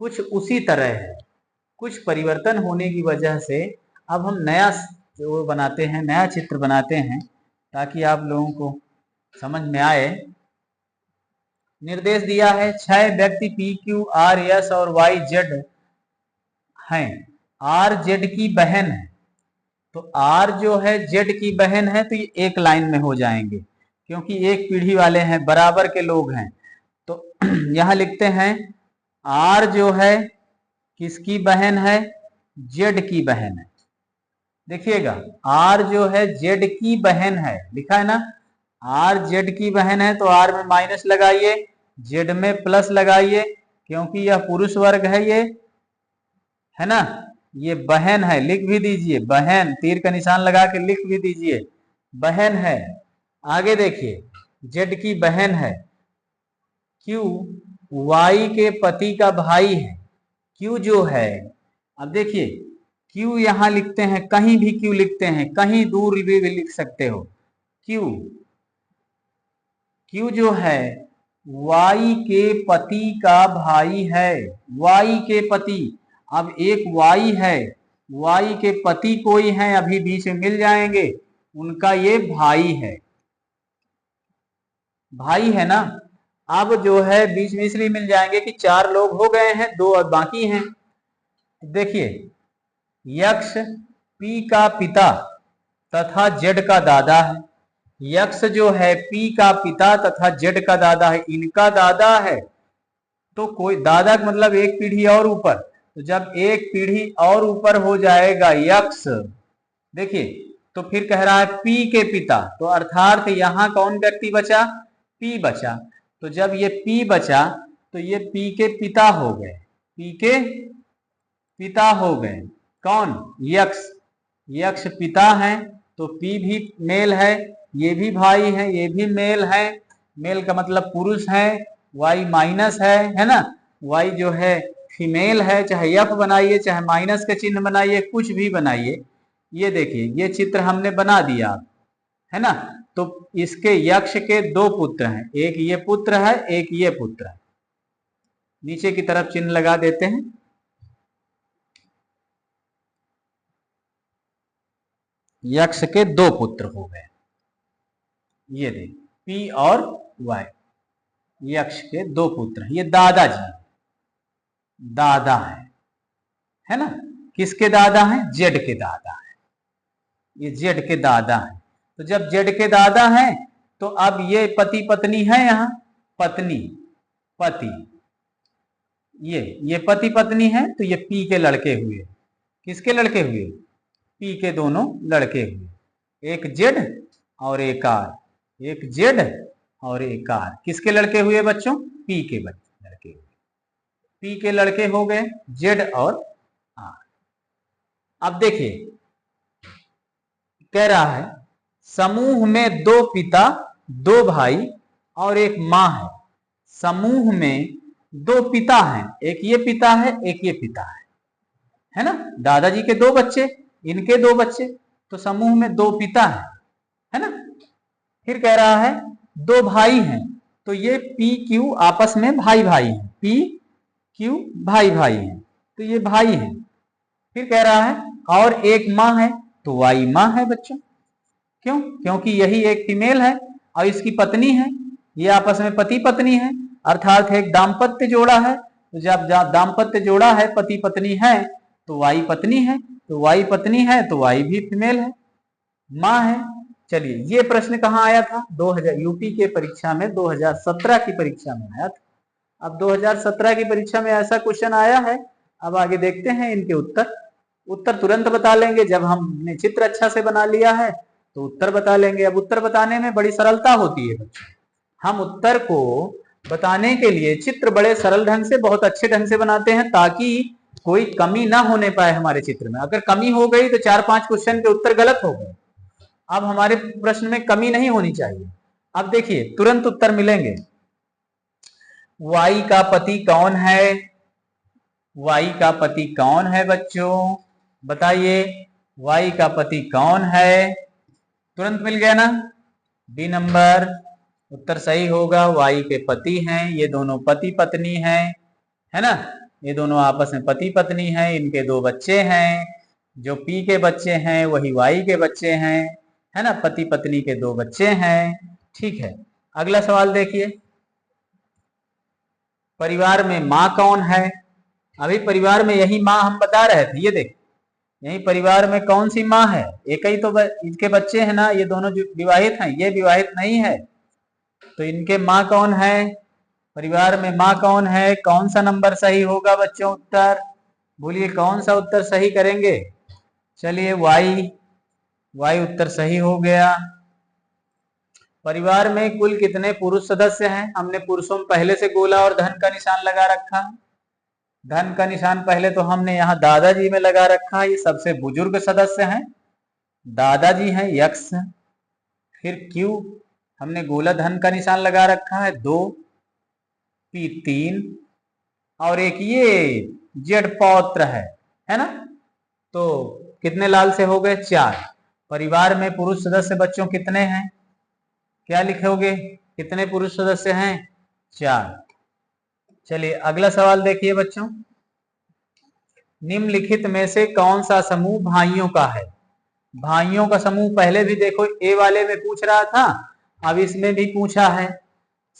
कुछ उसी तरह है। कुछ परिवर्तन होने की वजह से अब हम नया जो बनाते हैं, नया चित्र बनाते हैं, ताकि आप लोगों को समझ में आए। निर्देश दिया है 6 व्यक्ति पी क्यू आर एस और वाई जेड हैं। आर जेड की बहन है, तो आर जो है जेड की बहन है, तो ये एक लाइन में हो जाएंगे क्योंकि एक पीढ़ी वाले हैं, बराबर के लोग हैं। तो यहां लिखते हैं आर जो है किसकी बहन है? जेड की बहन है। देखिएगा आर जो है जेड की बहन है, लिखा है ना, आर जेड की बहन है, तो आर में माइनस लगाइए, जेड में प्लस लगाइए, क्योंकि यह पुरुष वर्ग है, ये है ना, ये बहन है, लिख भी दीजिए बहन, तीर का निशान लगा के लिख भी दीजिए बहन है। आगे देखिए जेड की बहन है, क्यू वाई के पति का भाई है। क्यू जो है, अब देखिए क्यू यहां लिखते हैं, कहीं भी क्यू लिखते हैं, कहीं दूर भी लिख सकते हो। क्यू क्यू जो है वाई के पति का भाई है, वाई के पति। अब एक वाई है वाई के पति कोई हैं, अभी बीच में मिल जाएंगे, उनका ये भाई है, भाई है ना। अब जो है बीच में इसलिए मिल जाएंगे कि 4 लोग हो गए हैं, 2 और बाकी हैं। देखिए यक्ष पी का पिता तथा जेड का दादा है। यक्ष जो है पी का पिता तथा जेड का दादा है, इनका दादा है। तो कोई दादा का मतलब एक पीढ़ी और ऊपर, तो जब एक पीढ़ी और ऊपर हो जाएगा यक्ष, देखिए तो फिर कह रहा है पी के पिता, तो अर्थात यहां कौन व्यक्ति बचा, पी बचा। तो जब ये पी बचा तो ये पी के पिता हो गए, पी के पिता हो गए कौन, यक्ष। यक्ष पिता है तो पी भी मेल है, ये भी भाई है, ये भी मेल है। मेल का मतलब पुरुष है, वाई माइनस है ना। वाई जो है फीमेल है, चाहे एफ बनाइए चाहे माइनस के चिन्ह बनाइए, कुछ भी बनाइए। ये देखिए ये चित्र हमने बना दिया है ना। तो इसके यक्ष के 2 पुत्र हैं, एक ये पुत्र है एक ये पुत्र है। नीचे की तरफ चिन्ह लगा देते हैं। यक्ष के 2 पुत्र हो गए, ये देख पी और वाई, यक्ष के 2 पुत्र हैं। ये दादाजी दादा है ना। किसके दादा हैं, जेड के दादा है, ये जेड के दादा है। तो जब जेड के दादा हैं तो अब ये पति पत्नी है, यहाँ पत्नी पति, ये पति पत्नी है, तो ये पी के लड़के हुए। किसके लड़के हुए, पी के दोनों लड़के हुए, एक जेड और एक आर, एक जेड और एक आर। किसके लड़के हुए बच्चों, पी के बच्चे लड़के हुए, पी के लड़के हो गए जेड और आर। अब देखिए कह रहा है समूह में 2 पिता 2 भाई और एक मां है। समूह में 2 पिता हैं, एक ये पिता है एक ये पिता है ना। दादाजी के 2 बच्चे, इनके 2 बच्चे, तो समूह में 2 पिता है ना। फिर कह रहा है 2 भाई हैं, तो ये पी क्यू आपस में भाई भाई हैं, पी क्यू भाई भाई हैं, तो ये भाई हैं। फिर कह रहा है और एक मां है, तो वाई मां है बच्चों। क्यों, क्योंकि यही एक फीमेल है और इसकी पत्नी है, ये आपस में पति पत्नी है, अर्थात एक दाम्पत्य जोड़ा है। तो जब दाम्पत्य जोड़ा है, पति पत्नी है, तो वाई पत्नी है, तो वाई पत्नी है तो वाई भी फीमेल है, मां है। चलिए ये प्रश्न कहाँ आया था, 2000 यूपी के परीक्षा में 2017 की परीक्षा में आया था। अब 2017 की परीक्षा में ऐसा क्वेश्चन आया है। अब आगे देखते हैं इनके उत्तर। उत्तर तुरंत बता लेंगे, जब हमने चित्र अच्छा से बना लिया है तो उत्तर बता लेंगे। अब उत्तर बताने में बड़ी सरलता होती है बच्चों, हम उत्तर को बताने के लिए चित्र बड़े सरल ढंग से, बहुत अच्छे ढंग से बनाते हैं, ताकि कोई कमी ना होने पाए हमारे चित्र में। अगर कमी हो गई तो 4-5 क्वेश्चन के उत्तर गलत हो गए। अब हमारे प्रश्न में कमी नहीं होनी चाहिए। अब देखिए तुरंत उत्तर मिलेंगे। वाई का पति कौन है, वाई का पति कौन है बच्चों, बताइए वाई का पति कौन है। तुरंत मिल गया ना, बी नंबर उत्तर सही होगा। वाई के पति हैं, ये दोनों पति पत्नी हैं, है ना। ये दोनों आपस में पति पत्नी हैं, इनके 2 बच्चे हैं, जो पी के बच्चे हैं वही वाई के बच्चे हैं, है ना। पति पत्नी के 2 बच्चे हैं, ठीक है। अगला सवाल देखिए, परिवार में माँ कौन है। अभी परिवार में यही माँ हम बता रहे थे, ये देख यही परिवार में कौन सी माँ है, एक ही तो इनके बच्चे हैं ना, ये दोनों जो विवाहित हैं, ये विवाहित नहीं है, तो इनके माँ कौन है, परिवार में माँ कौन है। कौन सा नंबर सही होगा बच्चों उत्तर, बोलिए कौन सा उत्तर सही करेंगे। चलिए वाई, वाई उत्तर सही हो गया। परिवार में कुल कितने पुरुष सदस्य हैं, हमने पुरुषों में पहले से गोला और धन का निशान लगा रखा। धन का निशान पहले तो हमने यहाँ दादाजी में लगा रखा, ये सबसे बुजुर्ग सदस्य हैं, दादाजी हैं यक्ष। फिर क्यू हमने गोला धन का निशान लगा रखा है 2, पी 3 और एक ये जेड पौत्र है ना। तो कितने लाल से हो गए 4। परिवार में पुरुष सदस्य बच्चों कितने हैं, क्या लिखोगे, कितने पुरुष सदस्य हैं 4। चलिए अगला सवाल देखिए बच्चों, निम्नलिखित में से कौन सा समूह भाइयों का है? भाइयों का समूह पहले भी देखो ए वाले में पूछ रहा था, अब इसमें भी पूछा है।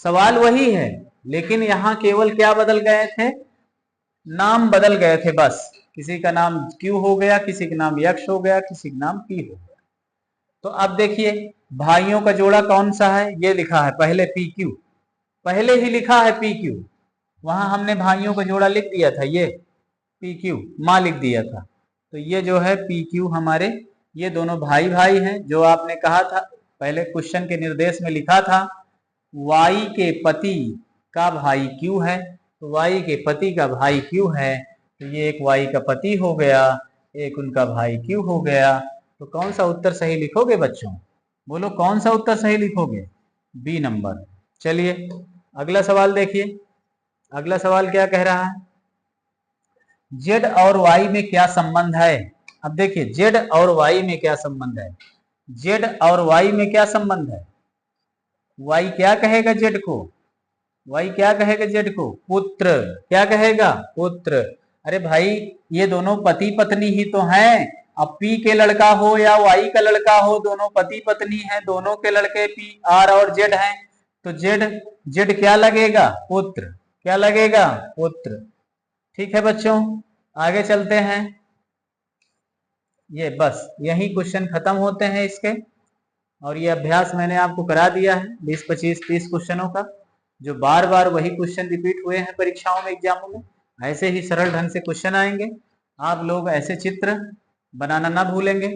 सवाल वही है, लेकिन यहाँ केवल क्या बदल गए थे? नाम बदल गए थे बस। किसी का नाम क्यू हो गया, किसी का नाम यक्ष हो गया, किसी का नाम पी हो गया। तो अब देखिए भाइयों का जोड़ा कौन सा है, ये लिखा है पहले पी क्यू, पहले ही लिखा है पी क्यू। वहां हमने भाइयों का जोड़ा लिख दिया था, ये पी क्यू माँ लिख दिया था। तो ये जो है पी क्यू हमारे, ये दोनों भाई भाई हैं। जो आपने कहा था पहले क्वेश्चन के निर्देश में लिखा था, वाई के पति का भाई क्यू है, तो वाई के पति का भाई क्यू है, तो ये एक वाई का पति हो गया, एक उनका भाई क्यू हो गया। तो कौन सा उत्तर सही लिखोगे बच्चों? बोलो कौन सा उत्तर सही लिखोगे? B number. चलिए अगला सवाल देखिए। अगला सवाल क्या कह रहा है? जेड और वाई में क्या संबंध है? अब देखिए जेड और वाई में क्या संबंध है। जेड और वाई में क्या संबंध है? वाई क्या कहेगा जेड को? वाई क्या कहेगा जेड को? पुत्र। क्या कहेगा? पुत्र। अरे भाई ये दोनों पति पत्नी ही तो हैं। अब पी के लड़का हो या वाई का लड़का हो, दोनों पति पत्नी हैं, दोनों के लड़के पी आर और जेड हैं, तो जेड जेड क्या लगेगा? पुत्र। क्या लगेगा? पुत्र। ठीक है बच्चों, आगे चलते हैं। ये बस यही क्वेश्चन खत्म होते हैं इसके, और ये अभ्यास मैंने आपको करा दिया है 20, 25, 30 क्वेश्चनों का, जो बार बार वही क्वेश्चन रिपीट हुए हैं परीक्षाओं में, एग्जामों में। ऐसे ही सरल ढंग से क्वेश्चन आएंगे। आप लोग ऐसे चित्र बनाना ना भूलेंगे।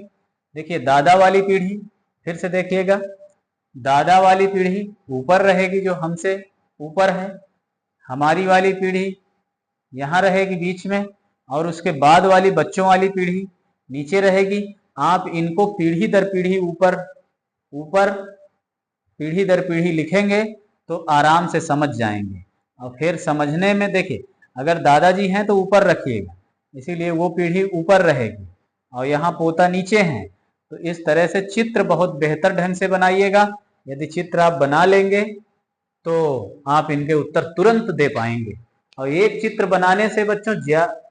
देखिए दादा वाली पीढ़ी, फिर से देखिएगा, दादा वाली पीढ़ी ऊपर रहेगी जो हमसे ऊपर है, हमारी वाली पीढ़ी यहाँ रहेगी बीच में, और उसके बाद वाली बच्चों वाली पीढ़ी नीचे रहेगी। आप इनको पीढ़ी दर पीढ़ी ऊपर ऊपर पीढ़ी दर पीढ़ी लिखेंगे तो आराम से समझ जाएंगे। और फिर समझने में देखिए, अगर दादाजी हैं तो ऊपर रखिएगा, इसीलिए वो पीढ़ी ऊपर रहेगी, और यहाँ पोता नीचे हैं। तो इस तरह से चित्र बहुत बेहतर ढंग से बनाइएगा। यदि चित्र आप बना लेंगे तो आप इनके उत्तर तुरंत दे पाएंगे। और एक चित्र बनाने से बच्चों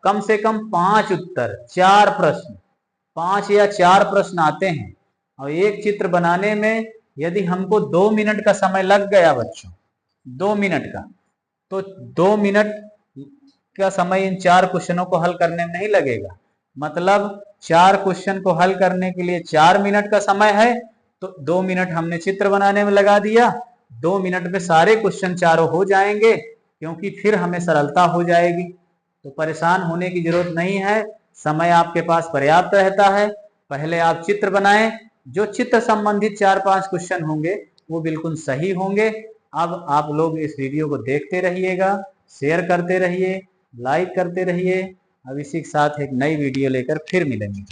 कम से कम 5 उत्तर, 4 प्रश्न, 5 या 4 प्रश्न आते हैं। और एक चित्र बनाने में यदि हमको 2 मिनट का समय लग गया बच्चों, 2 मिनट का, तो 2 मिनट का समय इन 4 क्वेश्चनों को हल करने में नहीं लगेगा। मतलब 4 क्वेश्चन को हल करने के लिए 4 मिनट का समय है, तो 2 मिनट हमने चित्र बनाने में लगा दिया। 2 मिनट में सारे क्वेश्चन चारों हो जाएंगे, क्योंकि फिर हमें सरलता हो जाएगी। तो परेशान होने की जरूरत नहीं है, समय आपके पास पर्याप्त रहता है। पहले आप चित्र बनाएं, जो चित्र संबंधित 4-5 क्वेश्चन होंगे वो बिल्कुल सही होंगे। अब आप लोग इस वीडियो को देखते रहिएगा, शेयर करते रहिए, लाइक करते रहिए। अब इसी के साथ एक नई वीडियो लेकर फिर मिलेंगे।